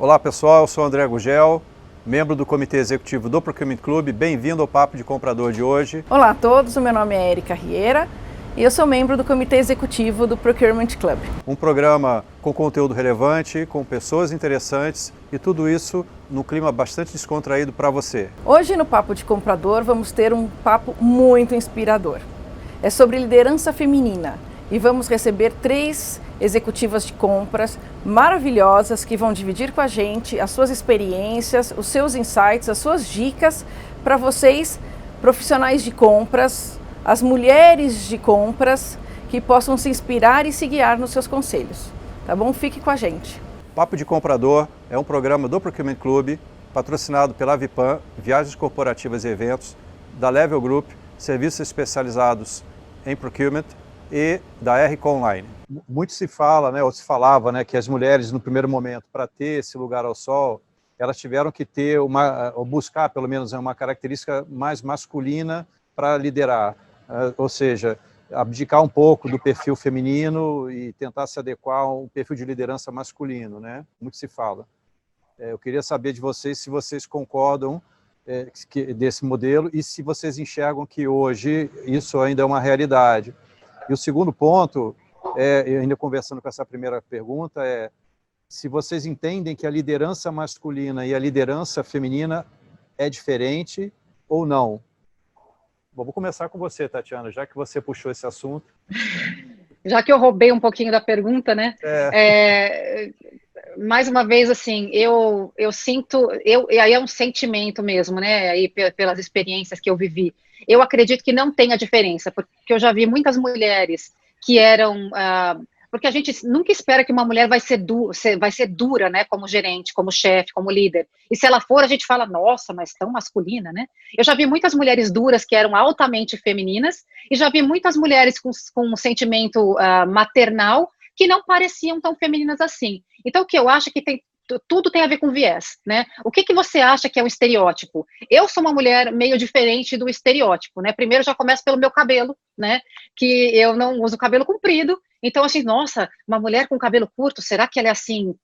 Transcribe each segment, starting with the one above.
Olá pessoal, eu sou André Gugel, membro do Comitê Executivo do Procurement Club. Bem-vindo ao Papo de Comprador de hoje. Olá a todos, o meu nome é Erika Riera e eu sou membro do Comitê Executivo do Procurement Club. Um programa com conteúdo relevante, com pessoas interessantes e tudo isso num clima bastante descontraído para você. Hoje no Papo de Comprador vamos ter um papo muito inspirador. É sobre liderança feminina e vamos receber 3 executivas de compras maravilhosas que vão dividir com a gente as suas experiências, os seus insights, as suas dicas para vocês, profissionais de compras, as mulheres de compras, que possam se inspirar e se guiar nos seus conselhos. Tá bom? Fique com a gente. Papo de Comprador é um programa do Procurement Club, patrocinado pela Avipan, Viagens Corporativas e Eventos, da Level Group, serviços especializados em procurement, e da RK Online. Muito se fala, ou se falava, que as mulheres, no primeiro momento, para ter esse lugar ao sol, elas tiveram que ter ou buscar, pelo menos, uma característica mais masculina para liderar, ou seja, abdicar um pouco do perfil feminino e tentar se adequar a um perfil de liderança masculino, Muito se fala. Eu queria saber de vocês se vocês concordam desse modelo e se vocês enxergam que hoje isso ainda é uma realidade. E o segundo ponto, ainda conversando com essa primeira pergunta, é se vocês entendem que a liderança masculina e a liderança feminina é diferente ou não. Bom, vou começar com você, Tatiana, já que você puxou esse assunto. Já que eu roubei um pouquinho da pergunta, mais uma vez, assim, eu sinto, e aí é um sentimento mesmo, aí pelas experiências que eu vivi. Eu acredito que não tenha diferença, porque eu já vi muitas mulheres que eram... porque a gente nunca espera que uma mulher vai ser dura, como gerente, como chefe, como líder. E se ela for, a gente fala, nossa, mas tão masculina, Eu já vi muitas mulheres duras que eram altamente femininas, e já vi muitas mulheres com um sentimento maternal que não pareciam tão femininas assim. Então, o que eu acho é que tudo tem a ver com viés, O que você acha que é um estereótipo? Eu sou uma mulher meio diferente do estereótipo, Primeiro, já começo pelo meu cabelo, Que eu não uso cabelo comprido. Então, assim, nossa, uma mulher com cabelo curto, será que ela é assim,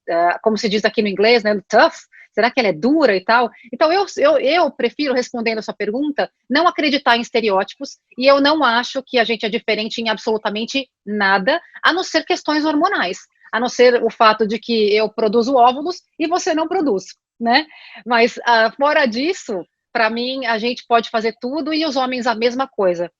como se diz aqui no inglês, tough? Será que ela é dura e tal? Então, eu prefiro, respondendo a sua pergunta, não acreditar em estereótipos, e eu não acho que a gente é diferente em absolutamente nada, a não ser questões hormonais, a não ser o fato de que eu produzo óvulos e você não produz, Mas, fora disso, para mim, a gente pode fazer tudo e os homens a mesma coisa.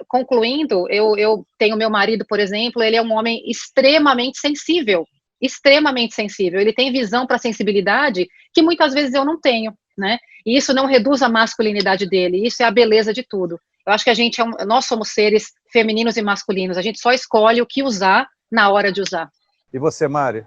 Concluindo, eu tenho meu marido, por exemplo, ele é um homem extremamente sensível, ele tem visão para sensibilidade que muitas vezes eu não tenho, E isso não reduz a masculinidade dele, isso é a beleza de tudo. Eu acho que nós somos seres femininos e masculinos, a gente só escolhe o que usar na hora de usar. E você, Mari?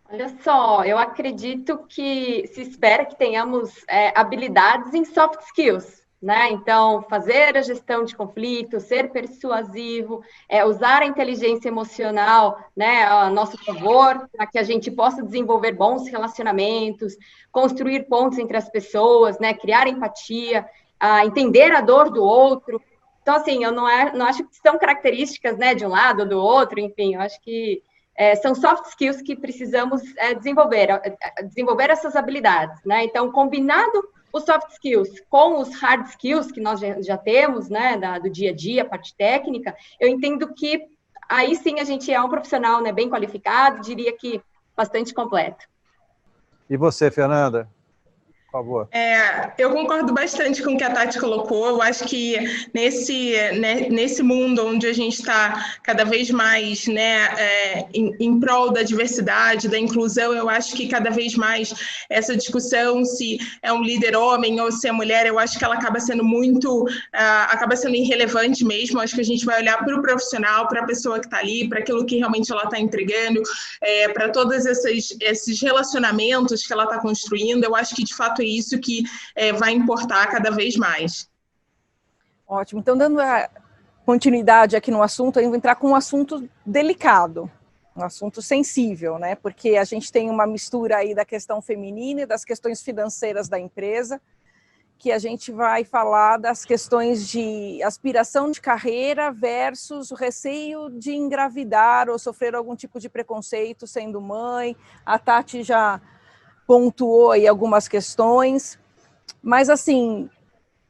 Olha só, eu acredito que se espera que tenhamos habilidades em soft skills, Então, fazer a gestão de conflitos, ser persuasivo, usar a inteligência emocional, a nosso favor, para que a gente possa desenvolver bons relacionamentos, construir pontos entre as pessoas, criar empatia, entender a dor do outro. Então, assim, eu não acho que são características, de um lado ou do outro, enfim, eu acho que são soft skills que precisamos desenvolver essas habilidades, Então, combinado os soft skills com os hard skills que nós já temos, do dia a dia, a parte técnica, eu entendo que aí sim a gente é um profissional, bem qualificado, diria que bastante completo. E você, Fernanda? Por favor. Eu concordo bastante com o que a Tati colocou. Eu acho que nesse mundo onde a gente está cada vez mais em prol da diversidade, da inclusão, eu acho que cada vez mais essa discussão se é um líder homem ou se é mulher, eu acho que ela acaba sendo irrelevante mesmo. Eu acho que a gente vai olhar para o profissional, para a pessoa que está ali, para aquilo que realmente ela está entregando, para todos esses relacionamentos que ela está construindo. Eu acho que, de fato, é isso que vai importar cada vez mais. Ótimo. Então, dando a continuidade aqui no assunto, eu vou entrar com um assunto delicado, um assunto sensível, Porque a gente tem uma mistura aí da questão feminina e das questões financeiras da empresa. que a gente vai falar das questões de aspiração de carreira versus o receio de engravidar ou sofrer algum tipo de preconceito sendo mãe. A Tati já pontuou aí algumas questões, mas assim,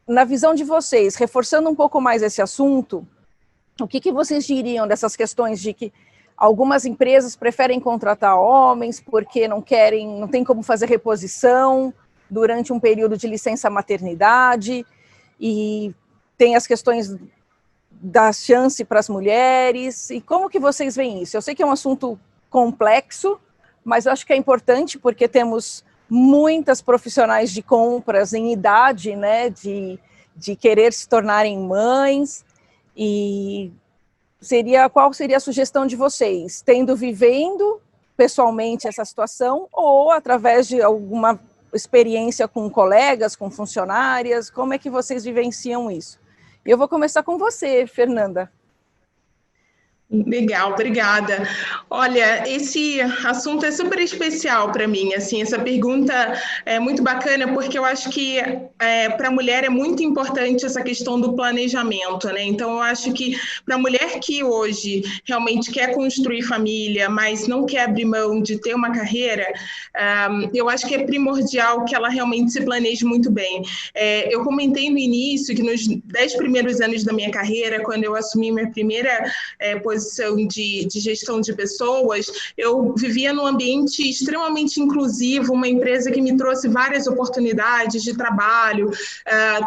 na visão de vocês, reforçando um pouco mais esse assunto, o que vocês diriam dessas questões de que algumas empresas preferem contratar homens porque não tem como fazer reposição durante um período de licença maternidade, e tem as questões da chance para as mulheres, e como que vocês veem isso? Eu sei que é um assunto complexo, mas eu acho que é importante porque temos muitas profissionais de compras em idade, né, de querer se tornarem mães, e qual seria a sugestão de vocês? Vivendo pessoalmente essa situação ou através de alguma experiência com colegas, com funcionárias, como é que vocês vivenciam isso? Eu vou começar com você, Fernanda. Legal, obrigada. Olha, esse assunto é super especial para mim, assim, essa pergunta é muito bacana porque eu acho que para a mulher é muito importante essa questão do planejamento, né? Então, eu acho que para a mulher que hoje realmente quer construir família, mas não quer abrir mão de ter uma carreira, eu acho que é primordial que ela realmente se planeje muito bem. Eu comentei no início que nos 10 primeiros anos da minha carreira, quando eu assumi minha primeira posição de gestão de pessoas, eu vivia num ambiente extremamente inclusivo, uma empresa que me trouxe várias oportunidades de trabalho,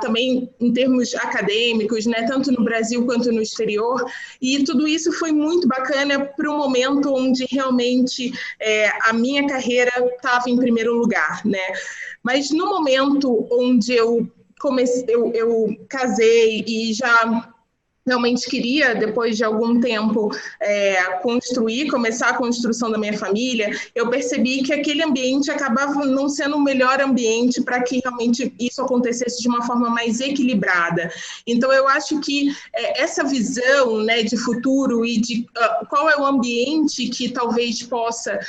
também em termos acadêmicos, né, tanto no Brasil quanto no exterior, e tudo isso foi muito bacana para um momento onde realmente a minha carreira estava em primeiro lugar, né? Mas no momento onde eu casei e já realmente queria, depois de algum tempo, começar a construção da minha família, eu percebi que aquele ambiente acabava não sendo o melhor ambiente para que realmente isso acontecesse de uma forma mais equilibrada. Então, eu acho que essa visão, né, de futuro e de qual é o ambiente que talvez possa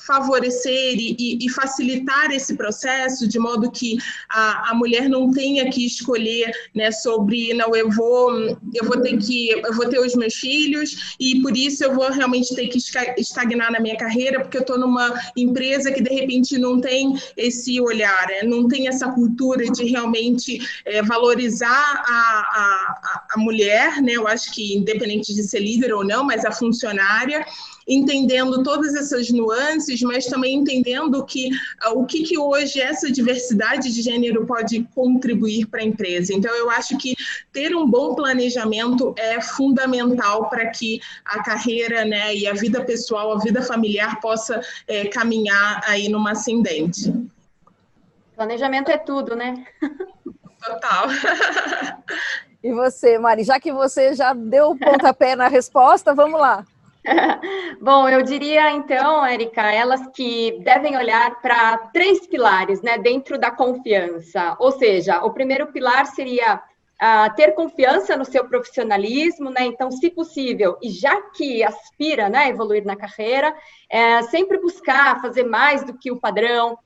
favorecer e facilitar esse processo, de modo que a mulher não tenha que escolher, né, sobre, não, eu vou ter os meus filhos e por isso eu vou realmente ter que estagnar na minha carreira porque eu estou numa empresa que de repente não tem esse olhar, né? Não tem essa cultura de realmente valorizar a mulher, né? Eu acho que independente de ser líder ou não, mas a funcionária, entendendo todas essas nuances, mas também entendendo que o que hoje essa diversidade de gênero pode contribuir para a empresa. Então, eu acho que ter um bom planejamento é fundamental para que a carreira, né, e a vida pessoal, a vida familiar possa caminhar aí numa ascendente. Planejamento é tudo, né? Total. E você, Mari, já que você já deu o pontapé na resposta, vamos lá. Bom, eu diria então, Érica, elas que devem olhar para 3 pilares, né, dentro da confiança. Ou seja, o primeiro pilar seria ter confiança no seu profissionalismo, né? Então, se possível, e já que aspira, né, a evoluir na carreira, sempre buscar fazer mais do que o padrão,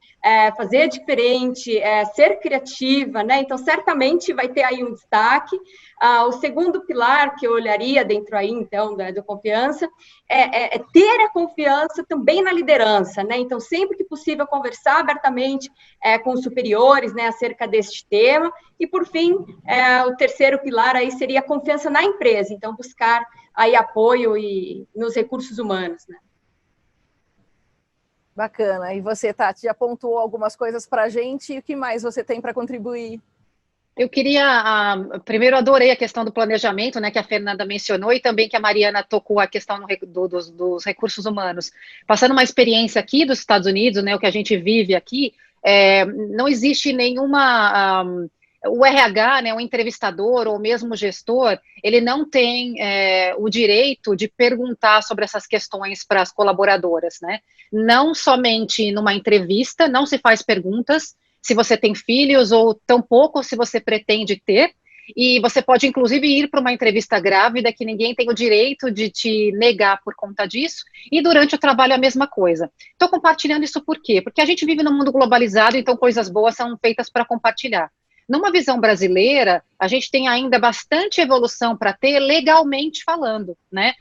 fazer diferente, ser criativa, né? Então, certamente vai ter aí um destaque. O segundo pilar que eu olharia dentro aí, então, da confiança, é ter a confiança também na liderança, né? Então, sempre que possível, conversar abertamente com os superiores, né, acerca deste tema. E, por fim, o terceiro pilar aí seria a confiança na empresa. Então, buscar aí apoio nos recursos humanos, né? Bacana. E você, Tati, já pontuou algumas coisas para a gente. E o que mais você tem para contribuir? Eu queria, primeiro adorei a questão do planejamento, né, que a Fernanda mencionou, e também que a Mariana tocou a questão dos recursos humanos. Passando uma experiência aqui dos Estados Unidos, né, o que a gente vive aqui, não existe nenhuma... o RH, né, o entrevistador ou mesmo o gestor, ele não tem o direito de perguntar sobre essas questões para as colaboradoras, né? Não somente numa entrevista, não se faz perguntas se você tem filhos ou tampouco se você pretende ter, e você pode inclusive ir para uma entrevista grávida que ninguém tem o direito de te negar por conta disso, e durante o trabalho a mesma coisa. Estou compartilhando isso por quê? Porque a gente vive num mundo globalizado, então coisas boas são feitas para compartilhar. Numa visão brasileira, a gente tem ainda bastante evolução para ter legalmente falando, né?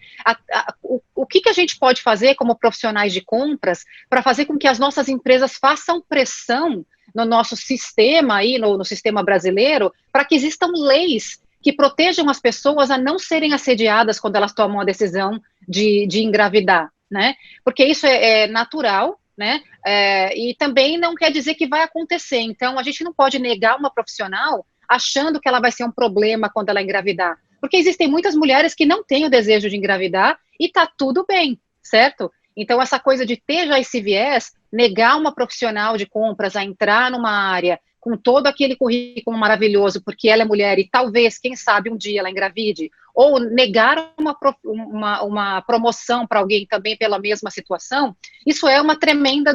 O que a gente pode fazer como profissionais de compras para fazer com que as nossas empresas façam pressão no nosso sistema aí, no sistema brasileiro, para que existam leis que protejam as pessoas a não serem assediadas quando elas tomam a decisão de engravidar, né? Porque isso é natural, né? E também não quer dizer que vai acontecer. Então, a gente não pode negar uma profissional achando que ela vai ser um problema quando ela engravidar. Porque existem muitas mulheres que não têm o desejo de engravidar e tá tudo bem, certo? Então, essa coisa de ter já esse viés, negar uma profissional de compras a entrar numa área com todo aquele currículo maravilhoso, porque ela é mulher e talvez, quem sabe, um dia ela engravide, ou negar uma promoção para alguém também pela mesma situação, isso é uma tremenda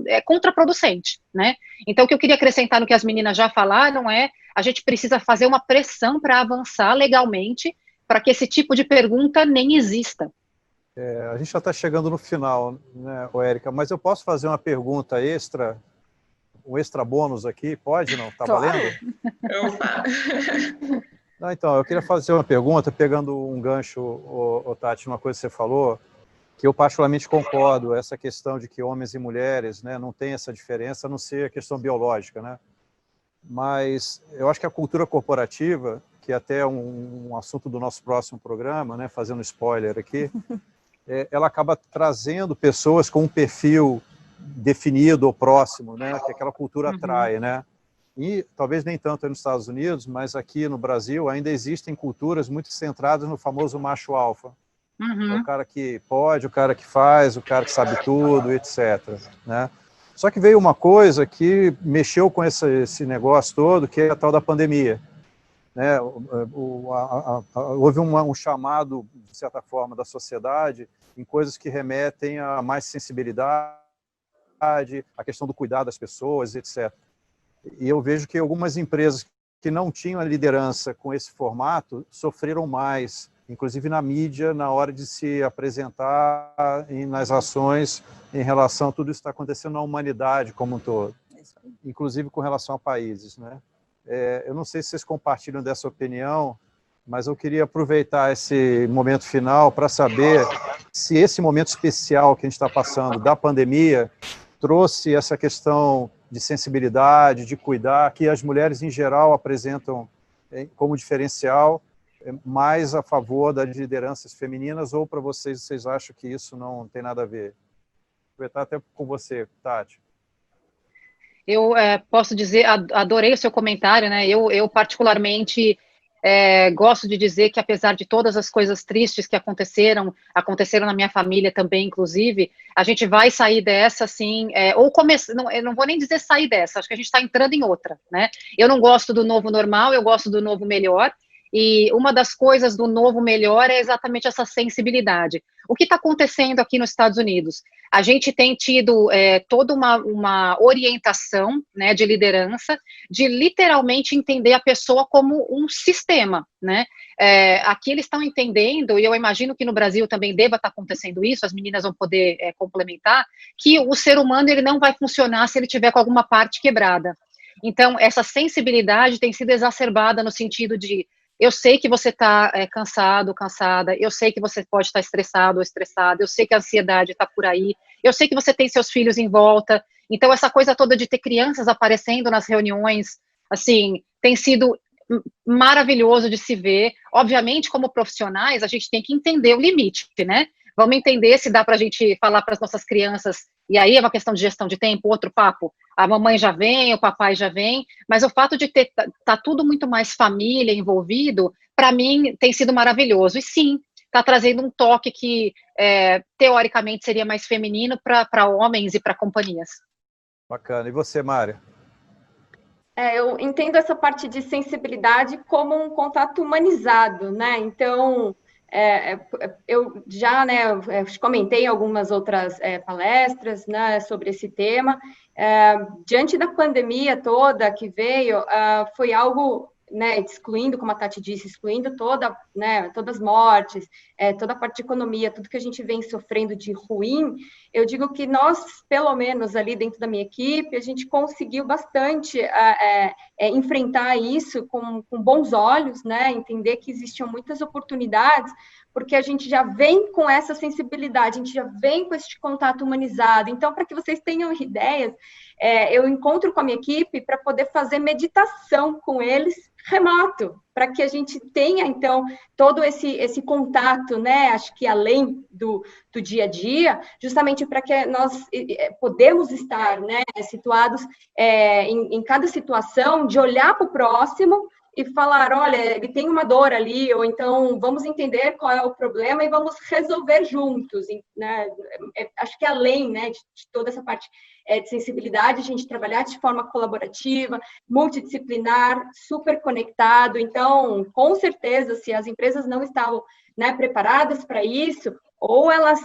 é contraproducente, né? Então, o que eu queria acrescentar no que as meninas já falaram a gente precisa fazer uma pressão para avançar legalmente, para que esse tipo de pergunta nem exista. A gente já está chegando no final, né, Érica, mas eu posso fazer uma pergunta extra, um extra bônus aqui? Pode, não? Está valendo? Opa. Não, então, eu queria fazer uma pergunta, pegando um gancho, Tati, uma coisa que você falou, que eu particularmente concordo, essa questão de que homens e mulheres, né, não tem essa diferença, a não ser a questão biológica, né? Mas eu acho que a cultura corporativa, que é até um assunto do nosso próximo programa, né, fazendo spoiler aqui, ela acaba trazendo pessoas com um perfil definido ou próximo, né, que aquela cultura atrai, né? E talvez nem tanto nos Estados Unidos, mas aqui no Brasil ainda existem culturas muito centradas no famoso macho alfa. O cara que pode, o cara que faz, o cara que sabe tudo, etc. Né? Só que veio uma coisa que mexeu com esse negócio todo, que é a tal da pandemia. Né? Houve um chamado, de certa forma, da sociedade em coisas que remetem a mais sensibilidade, a questão do cuidado das pessoas, etc. E eu vejo que algumas empresas que não tinham a liderança com esse formato sofreram mais, inclusive na mídia, na hora de se apresentar nas ações em relação a tudo isso que está acontecendo na humanidade como um todo, inclusive com relação a países, né? Eu não sei se vocês compartilham dessa opinião, mas eu queria aproveitar esse momento final para saber se esse momento especial que a gente está passando da pandemia trouxe essa questão de sensibilidade, de cuidar, que as mulheres em geral apresentam como diferencial, mais a favor das lideranças femininas, ou para vocês acham que isso não tem nada a ver? Vou aproveitar até com você, Tati. Eu posso dizer, adorei o seu comentário, né? Eu particularmente gosto de dizer que, apesar de todas as coisas tristes que aconteceram na minha família também, inclusive, a gente vai sair dessa, assim, eu não vou nem dizer sair dessa, acho que a gente está entrando em outra, né? Eu não gosto do novo normal, eu gosto do novo melhor, e uma das coisas do novo melhor é exatamente essa sensibilidade. O que está acontecendo aqui nos Estados Unidos? A gente tem tido toda uma orientação, né, de liderança, de literalmente entender a pessoa como um sistema, né? Aqui eles estão entendendo, e eu imagino que no Brasil também deva estar acontecendo isso, as meninas vão poder complementar, que o ser humano ele não vai funcionar se ele tiver com alguma parte quebrada. Então, essa sensibilidade tem sido exacerbada no sentido de eu sei que você está cansado, cansada, eu sei que você pode estar estressado ou estressada, eu sei que a ansiedade está por aí, eu sei que você tem seus filhos em volta, então essa coisa toda de ter crianças aparecendo nas reuniões, assim, tem sido maravilhoso de se ver. Obviamente, como profissionais, a gente tem que entender o limite, né? Vamos entender se dá para a gente falar para as nossas crianças, e aí é uma questão de gestão de tempo, outro papo, a mamãe já vem, o papai já vem, mas o fato de tá tudo muito mais família envolvido, para mim tem sido maravilhoso, e sim, está trazendo um toque que teoricamente seria mais feminino para homens e para companhias. Bacana. E você, Mária? Eu entendo essa parte de sensibilidade como um contato humanizado, né? Então, eu já, né, comentei em algumas outras palestras, né, sobre esse tema. Diante da pandemia toda que veio, foi algo né, excluindo, como a Tati disse, excluindo né, todas as mortes, toda a parte de economia, tudo que a gente vem sofrendo de ruim, eu digo que nós, pelo menos ali dentro da minha equipe, a gente conseguiu bastante enfrentar isso com bons olhos, né, entender que existiam muitas oportunidades, porque a gente já vem com essa sensibilidade, a gente já vem com esse contato humanizado. Então, para que vocês tenham ideias, eu encontro com a minha equipe para poder fazer meditação com eles remoto, para que a gente tenha, então, todo esse contato, né, acho que além do dia a dia, justamente para que nós podemos estar, né, situados em cada situação, de olhar para o próximo e falar, olha, ele tem uma dor ali, ou então vamos entender qual é o problema e vamos resolver juntos, né? Acho que além, né, de toda essa parte de sensibilidade, a gente trabalhar de forma colaborativa, multidisciplinar, super conectado. Então, com certeza, se as empresas não estavam, né, preparadas para isso, ou elas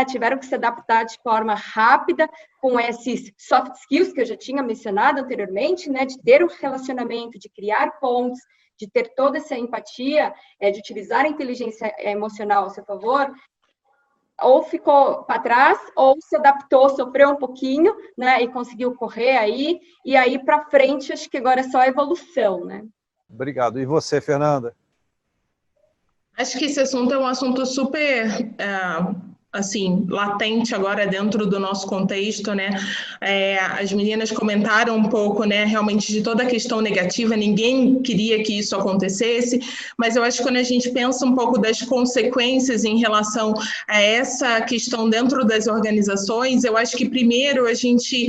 tiveram que se adaptar de forma rápida com esses soft skills que eu já tinha mencionado anteriormente, né, de ter um relacionamento, de criar pontes, de ter toda essa empatia, de utilizar a inteligência emocional ao seu favor, ou ficou para trás, ou se adaptou, sofreu um pouquinho, né, e conseguiu correr aí, e aí para frente, acho que agora é só evolução, né? Obrigado. E você, Fernanda? Acho que esse assunto é um assunto super, assim, latente agora dentro do nosso contexto, né? As meninas comentaram um pouco, né, realmente de toda a questão negativa, ninguém queria que isso acontecesse, mas eu acho que quando a gente pensa um pouco das consequências em relação a essa questão dentro das organizações, eu acho que primeiro a gente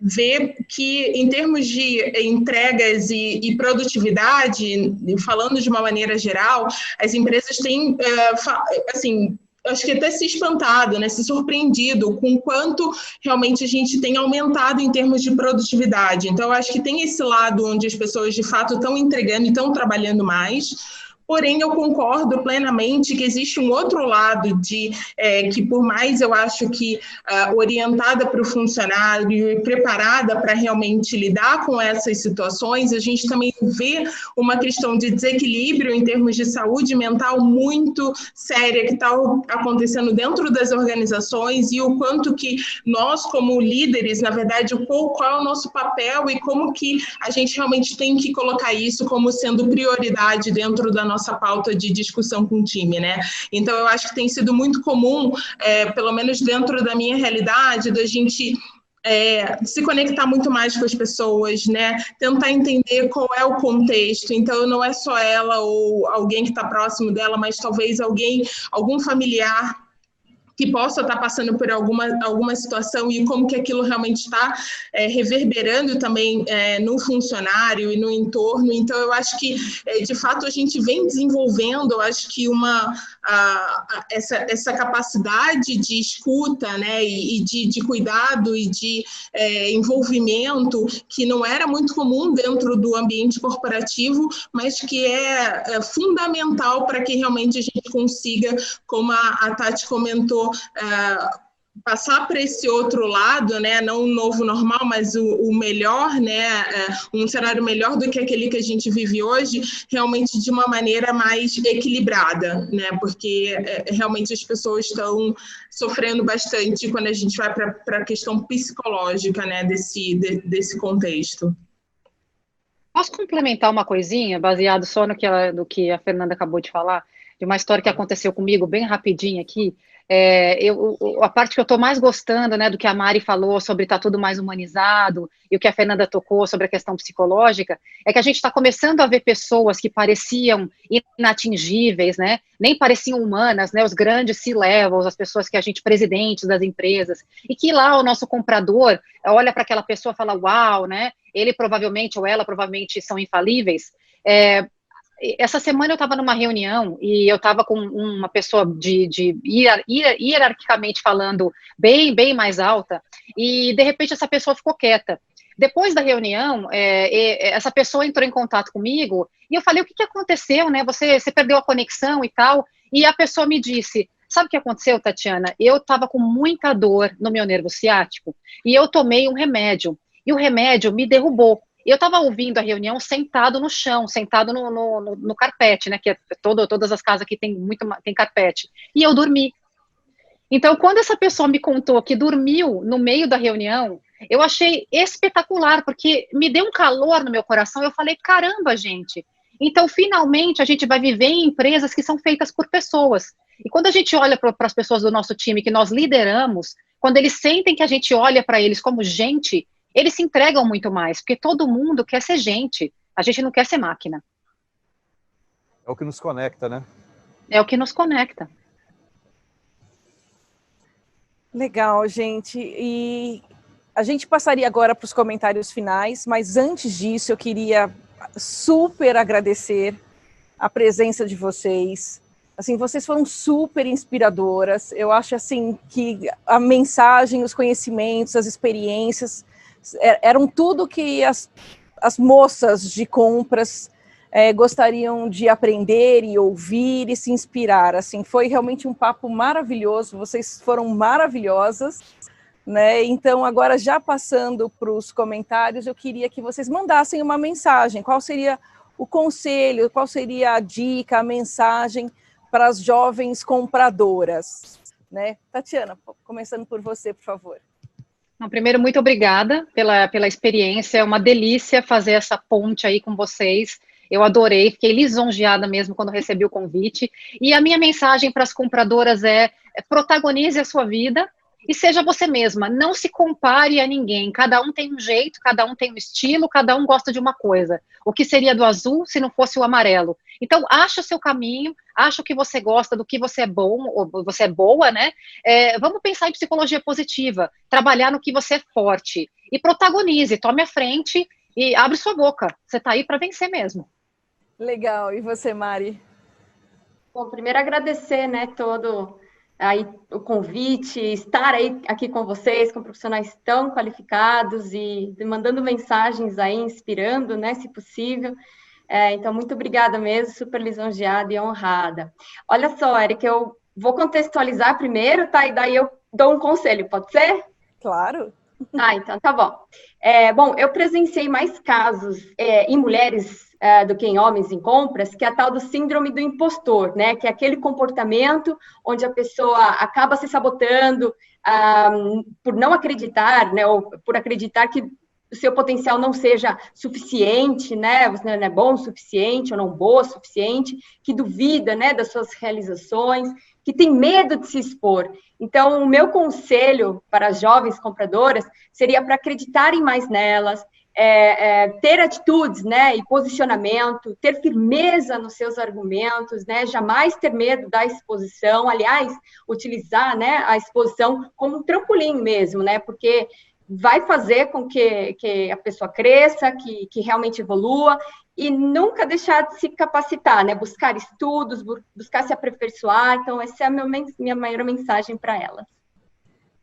ver que, em termos de entregas e produtividade, falando de uma maneira geral, as empresas têm, assim, acho que até se espantado, né, se surpreendido com o quanto realmente a gente tem aumentado em termos de produtividade. Então, eu acho que tem esse lado onde as pessoas, de fato, estão entregando e estão trabalhando mais. Porém, eu concordo plenamente que existe um outro lado que, por mais eu acho que orientada para o funcionário e preparada para realmente lidar com essas situações, a gente também vê uma questão de desequilíbrio em termos de saúde mental muito séria que está acontecendo dentro das organizações, e o quanto que nós, como líderes, na verdade, qual é o nosso papel e como que a gente realmente tem que colocar isso como sendo prioridade dentro da nossa pauta de discussão com o time, né? Então, eu acho que tem sido muito comum, pelo menos dentro da minha realidade, da gente se conectar muito mais com as pessoas, né? Tentar entender qual é o contexto. Então, não é só ela ou alguém que está próximo dela, mas talvez algum familiar que possa estar passando por alguma situação e como que aquilo realmente está reverberando também no funcionário e no entorno. Então, eu acho que, de fato, a gente vem desenvolvendo, eu acho que essa capacidade de escuta, né, e de cuidado e de envolvimento que não era muito comum dentro do ambiente corporativo, mas que é fundamental para que realmente a gente consiga, como a Tati comentou, passar para esse outro lado, né, não um novo normal, mas o melhor, né, um cenário melhor do que aquele que a gente vive hoje, realmente de uma maneira mais equilibrada, né, porque realmente as pessoas estão sofrendo bastante quando a gente vai para a questão psicológica, né, desse contexto. Posso complementar uma coisinha, baseado só no que a Fernanda acabou de falar, de uma história que aconteceu comigo, bem rapidinho aqui. A parte que eu estou mais gostando, né, do que a Mari falou sobre estar tudo mais humanizado, e o que a Fernanda tocou sobre a questão psicológica, é que a gente está começando a ver pessoas que pareciam inatingíveis, né, nem pareciam humanas, né, os grandes C-levels, as pessoas que a gente, presidentes das empresas, e que lá o nosso comprador olha para aquela pessoa e fala, uau, né, ele provavelmente ou ela provavelmente são infalíveis. Essa semana eu estava numa reunião e eu estava com uma pessoa hierarquicamente falando bem mais alta, e de repente essa pessoa ficou quieta. Depois da reunião, essa pessoa entrou em contato comigo e eu falei, o que aconteceu, né? Você perdeu a conexão e tal, e a pessoa me disse, sabe o que aconteceu, Tatiana? Eu estava com muita dor no meu nervo ciático e eu tomei um remédio, e o remédio me derrubou. E eu estava ouvindo a reunião sentado no chão, sentado no carpete, né? Que é todas as casas aqui tem carpete. E eu dormi. Então, quando essa pessoa me contou que dormiu no meio da reunião, eu achei espetacular, porque me deu um calor no meu coração. Eu falei, caramba, gente. Então, finalmente, a gente vai viver em empresas que são feitas por pessoas. E quando a gente olha para as pessoas do nosso time que nós lideramos, quando eles sentem que a gente olha para eles como gente, eles se entregam muito mais, porque todo mundo quer ser gente. A gente não quer ser máquina. É o que nos conecta, né? É o que nos conecta. Legal, gente. E a gente passaria agora para os comentários finais, mas antes disso eu queria super agradecer a presença de vocês. Assim, vocês foram super inspiradoras. Eu acho assim que a mensagem, os conhecimentos, as experiências eram tudo que as moças de compras gostariam de aprender e ouvir e se inspirar. Assim, foi realmente um papo maravilhoso. Vocês foram maravilhosas, né? Então, agora já passando para os comentários, eu queria que vocês mandassem uma mensagem. Qual seria o conselho? Qual seria a dica, a mensagem para as jovens compradoras, né? Tatiana, começando por você, por favor. Não, primeiro, muito obrigada pela experiência. É uma delícia fazer essa ponte aí com vocês. Eu adorei, fiquei lisonjeada mesmo quando recebi o convite. E a minha mensagem para as compradoras é protagonize a sua vida e seja você mesma. Não se compare a ninguém. Cada um tem um jeito, cada um tem um estilo, cada um gosta de uma coisa. O que seria do azul se não fosse o amarelo? Então, acha o seu caminho, acha o que você gosta, do que você é bom, ou você é boa, né? Vamos pensar em psicologia positiva, trabalhar no que você é forte. E protagonize, tome a frente e abre sua boca. Você está aí para vencer mesmo. Legal. E você, Mari? Bom, primeiro agradecer, né, todo aí o convite, estar aí aqui com vocês, com profissionais tão qualificados e mandando mensagens aí, inspirando, né, se possível. Então, muito obrigada mesmo, super lisonjeada e honrada. Olha só, Érica, eu vou contextualizar primeiro, tá? E daí eu dou um conselho, pode ser? Claro. Então tá bom. Bom, eu presenciei mais casos em mulheres do que em homens em compras, que é a tal do síndrome do impostor, né? Que é aquele comportamento onde a pessoa acaba se sabotando por não acreditar, né? Ou por acreditar que o seu potencial não seja suficiente, né? Você não é bom o suficiente ou não boa o suficiente, que duvida, né, das suas realizações, que tem medo de se expor. Então, o meu conselho para as jovens compradoras seria para acreditarem mais nelas, ter atitudes, né, e posicionamento, ter firmeza nos seus argumentos, né, jamais ter medo da exposição, aliás, utilizar, né, a exposição como um trampolim mesmo, né, porque vai fazer com que a pessoa cresça, que realmente evolua, e nunca deixar de se capacitar, né? Buscar estudos, buscar se aperfeiçoar. Então, essa é a minha maior mensagem para elas.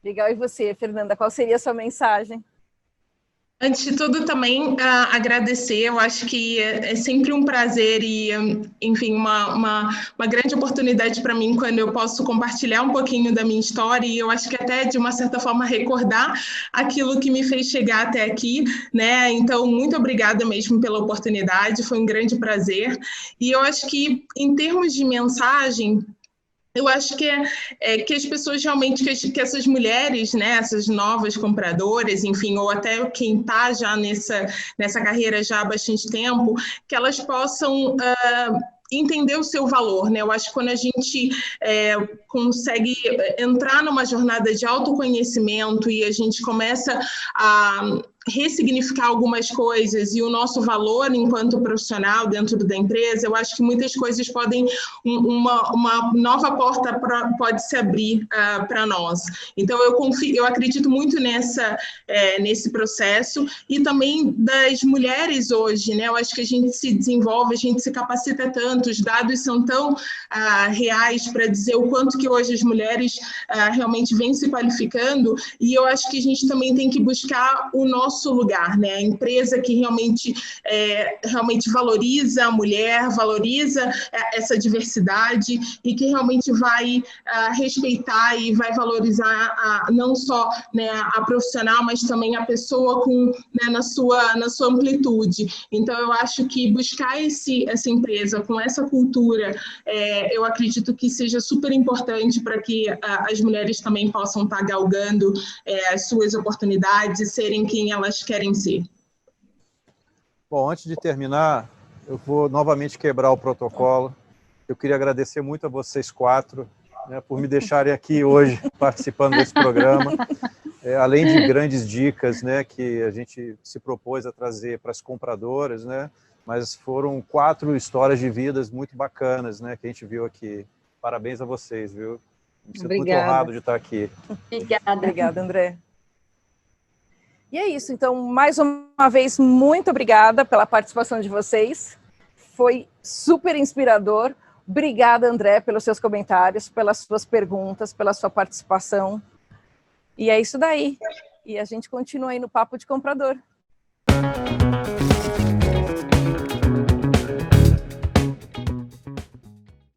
Legal. E você, Fernanda, qual seria a sua mensagem? Antes de tudo, também agradecer. Eu acho que é sempre um prazer e, enfim, uma grande oportunidade para mim quando eu posso compartilhar um pouquinho da minha história e eu acho que até, de uma certa forma, recordar aquilo que me fez chegar até aqui, né? Então, muito obrigada mesmo pela oportunidade, foi um grande prazer. E eu acho que, em termos de mensagem, eu acho que que as pessoas realmente, que essas mulheres, né, essas novas compradoras, enfim, ou até quem está já nessa carreira já há bastante tempo, que elas possam entender o seu valor, né? Eu acho que quando a gente consegue entrar numa jornada de autoconhecimento e a gente começa a ressignificar algumas coisas e o nosso valor enquanto profissional dentro da empresa, eu acho que muitas coisas podem, uma nova porta pode se abrir para nós. Então, eu acredito muito nesse processo e também das mulheres hoje, né? Eu acho que a gente se desenvolve, a gente se capacita tanto, os dados são tão reais para dizer o quanto que hoje as mulheres realmente vêm se qualificando e eu acho que a gente também tem que buscar o nosso nosso lugar, né? A empresa que realmente valoriza a mulher, valoriza essa diversidade e que realmente vai respeitar e vai valorizar não só, né, a profissional, mas também a pessoa né, na sua amplitude. Então, eu acho que buscar essa empresa com essa cultura, eu acredito que seja super importante para que as mulheres também possam estar galgando as suas oportunidades e serem quem elas querem ser. Bom, antes de terminar, eu vou novamente quebrar o protocolo. Eu queria agradecer muito a vocês 4, né, por me deixarem aqui hoje participando desse programa. Além de grandes dicas, né, que a gente se propôs a trazer para as compradoras, né, mas foram 4 histórias de vidas muito bacanas, né, que a gente viu aqui. Parabéns a vocês, viu? Me sinto muito honrado de estar aqui. Obrigada, André. E é isso, então, mais uma vez, muito obrigada pela participação de vocês. Foi super inspirador. Obrigada, André, pelos seus comentários, pelas suas perguntas, pela sua participação. E é isso daí. E a gente continua aí no Papo de Comprador.